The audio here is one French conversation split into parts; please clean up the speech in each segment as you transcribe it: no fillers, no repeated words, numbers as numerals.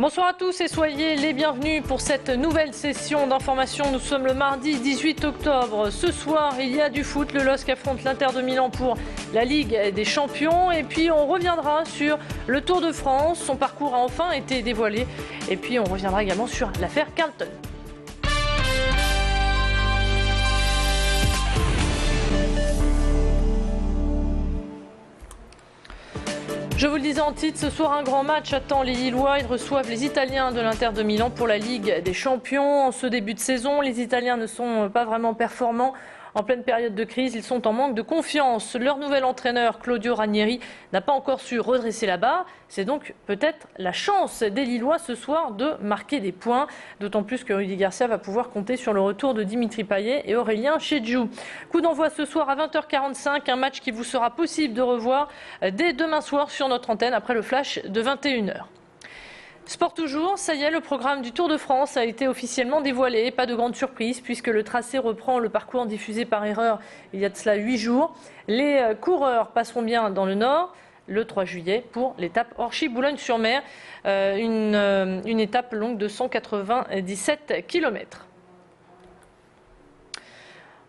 Bonsoir à tous et soyez les bienvenus pour cette nouvelle session d'information. Nous sommes le mardi 18 octobre. Ce soir, il y a du foot. Le LOSC affronte l'Inter de Milan pour la Ligue des Champions. Et puis, on reviendra sur le Tour de France. Son parcours a enfin été dévoilé. Et puis, on reviendra également sur l'affaire Carlton. Je vous le disais en titre, ce soir un grand match attend les Lillois. Ils reçoivent les Italiens de l'Inter de Milan pour la Ligue des Champions. En ce début de saison, les Italiens ne sont pas vraiment performants. En pleine période de crise, ils sont en manque de confiance. Leur nouvel entraîneur, Claudio Ranieri, n'a pas encore su redresser la barre. C'est donc peut-être la chance des Lillois ce soir de marquer des points. D'autant plus que Rudy Garcia va pouvoir compter sur le retour de Dimitri Payet et Aurélien Tchédjou. Coup d'envoi ce soir à 20h45, un match qui vous sera possible de revoir dès demain soir sur notre antenne après le flash de 21h. Sport toujours, ça y est, le programme du Tour de France a été officiellement dévoilé. Pas de grande surprise puisque le tracé reprend le parcours diffusé par erreur il y a de cela 8 jours. Les coureurs passeront bien dans le Nord le 3 juillet pour l'étape Orchy-Boulogne-sur-Mer, une étape longue de 197 km.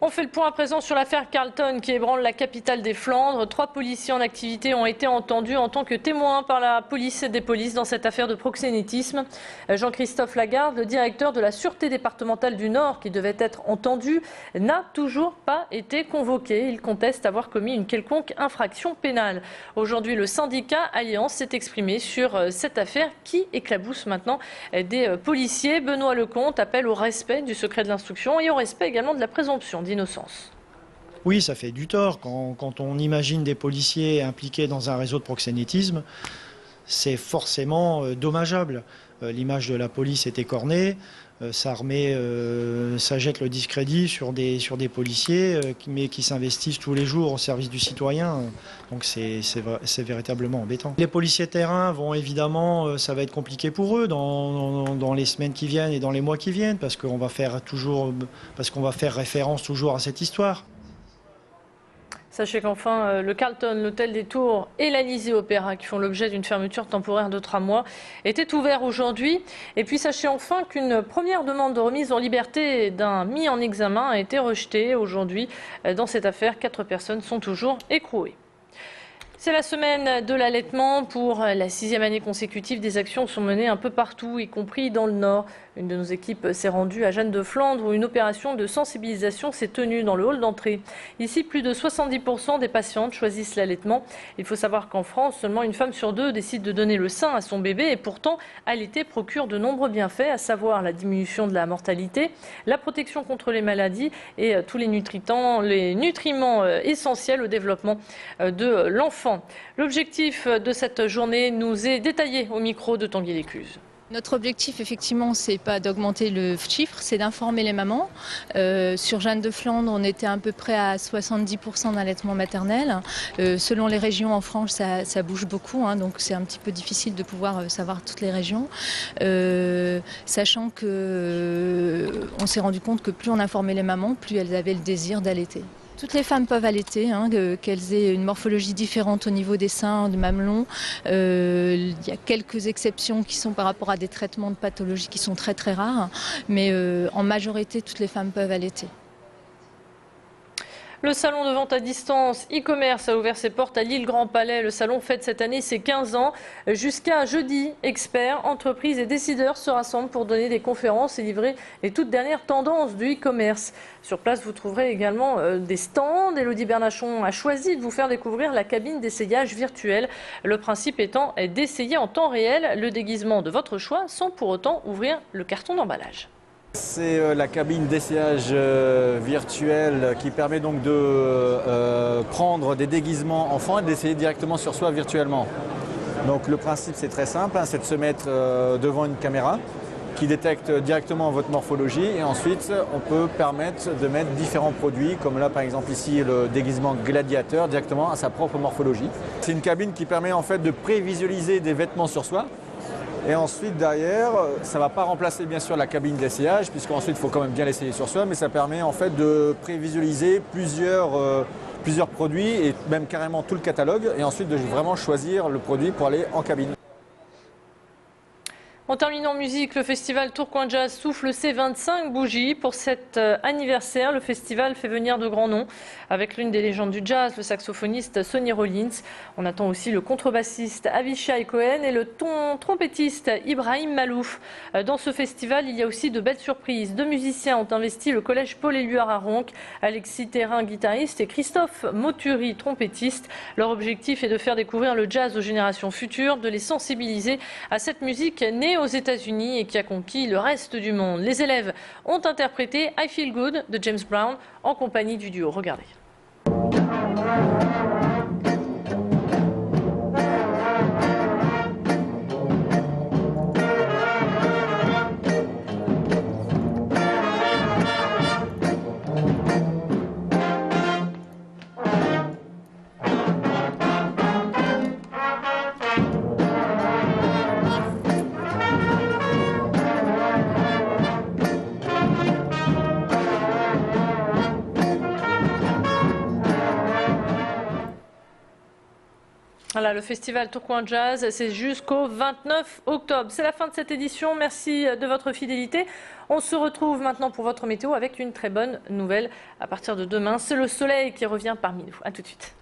On fait le point à présent sur l'affaire Carlton qui ébranle la capitale des Flandres. 3 policiers en activité ont été entendus en tant que témoins par la police des polices dans cette affaire de proxénétisme. Jean-Christophe Lagarde, le directeur de la Sûreté départementale du Nord, qui devait être entendu, n'a toujours pas été convoqué. Il conteste avoir commis une quelconque infraction pénale. Aujourd'hui, le syndicat Alliance s'est exprimé sur cette affaire qui éclabousse maintenant des policiers. Benoît Lecomte appelle au respect du secret de l'instruction et au respect également de la présomption d'innocence. Oui, ça fait du tort. Quand on imagine des policiers impliqués dans un réseau de proxénétisme, c'est forcément dommageable. L'image de la police est écornée, ça jette le discrédit sur des policiers, mais qui s'investissent tous les jours au service du citoyen. Donc c'est véritablement embêtant. Les policiers de terrain vont évidemment, ça va être compliqué pour eux dans les semaines qui viennent et dans les mois qui viennent, parce qu'on va faire référence toujours à cette histoire. Sachez qu'enfin, le Carlton, l'Hôtel des Tours et l'Elysée Opéra, qui font l'objet d'une fermeture temporaire de 3 mois, étaient ouverts aujourd'hui. Et puis sachez enfin qu'une première demande de remise en liberté d'un mis en examen a été rejetée aujourd'hui. Dans cette affaire, 4 personnes sont toujours écrouées. C'est la semaine de l'allaitement. Pour la 6e année consécutive, des actions sont menées un peu partout, y compris dans le Nord. Une de nos équipes s'est rendue à Jeanne de Flandre où une opération de sensibilisation s'est tenue dans le hall d'entrée. Ici, plus de 70% des patientes choisissent l'allaitement. Il faut savoir qu'en France, seulement une femme sur 2 décide de donner le sein à son bébé et pourtant, allaiter procure de nombreux bienfaits, à savoir la diminution de la mortalité, la protection contre les maladies et tous les nutriments essentiels au développement de l'enfant. L'objectif de cette journée nous est détaillé au micro de Tanguy Lécluse. Notre objectif, effectivement, c'est pas d'augmenter le chiffre, c'est d'informer les mamans. Sur Jeanne de Flandre, on était à peu près à 70% d'allaitement maternel. Selon les régions en France, ça bouge beaucoup, hein, donc c'est un petit peu difficile de pouvoir savoir toutes les régions. Sachant que on s'est rendu compte que plus on informait les mamans, plus elles avaient le désir d'allaiter. Toutes les femmes peuvent allaiter, hein, qu'elles aient une morphologie différente au niveau des seins, du mamelon. Il y a quelques exceptions qui sont par rapport à des traitements de pathologie qui sont très très rares, mais en majorité, toutes les femmes peuvent allaiter. Le salon de vente à distance e-commerce a ouvert ses portes à Lille Grand Palais. Le salon fête cette année ses 15 ans. Jusqu'à jeudi, experts, entreprises et décideurs se rassemblent pour donner des conférences et livrer les toutes dernières tendances du e-commerce. Sur place, vous trouverez également des stands. Élodie Bernachon a choisi de vous faire découvrir la cabine d'essayage virtuelle. Le principe étant d'essayer en temps réel le déguisement de votre choix sans pour autant ouvrir le carton d'emballage. C'est la cabine d'essayage virtuelle qui permet donc de prendre des déguisements enfants et d'essayer directement sur soi virtuellement. Donc le principe c'est très simple, hein, c'est de se mettre devant une caméra qui détecte directement votre morphologie et ensuite on peut permettre de mettre différents produits comme là par exemple ici le déguisement gladiateur directement à sa propre morphologie. C'est une cabine qui permet en fait de prévisualiser des vêtements sur soi. Et ensuite, derrière, ça ne va pas remplacer bien sûr la cabine d'essayage, puisqu'ensuite il faut quand même bien l'essayer sur soi, mais ça permet en fait de prévisualiser plusieurs produits et même carrément tout le catalogue, et ensuite de vraiment choisir le produit pour aller en cabine. On termine en musique, le festival Tourcoing Jazz souffle ses 25 bougies. Pour cet anniversaire, le festival fait venir de grands noms, avec l'une des légendes du jazz, le saxophoniste Sonny Rollins. On attend aussi le contrebassiste Avishai Cohen et le trompettiste Ibrahim Malouf. Dans ce festival, il y a aussi de belles surprises. 2 musiciens ont investi le collège Paul-Éluard à Ronc, Alexis Thérin, guitariste, et Christophe Moturi, trompettiste. Leur objectif est de faire découvrir le jazz aux générations futures, de les sensibiliser à cette musique née aux États-Unis et qui a conquis le reste du monde. Les élèves ont interprété I Feel Good de James Brown en compagnie du duo. Regardez. Voilà, le festival Tourcoing Jazz, c'est jusqu'au 29 octobre. C'est la fin de cette édition. Merci de votre fidélité. On se retrouve maintenant pour votre météo avec une très bonne nouvelle. À partir de demain, c'est le soleil qui revient parmi nous. À tout de suite.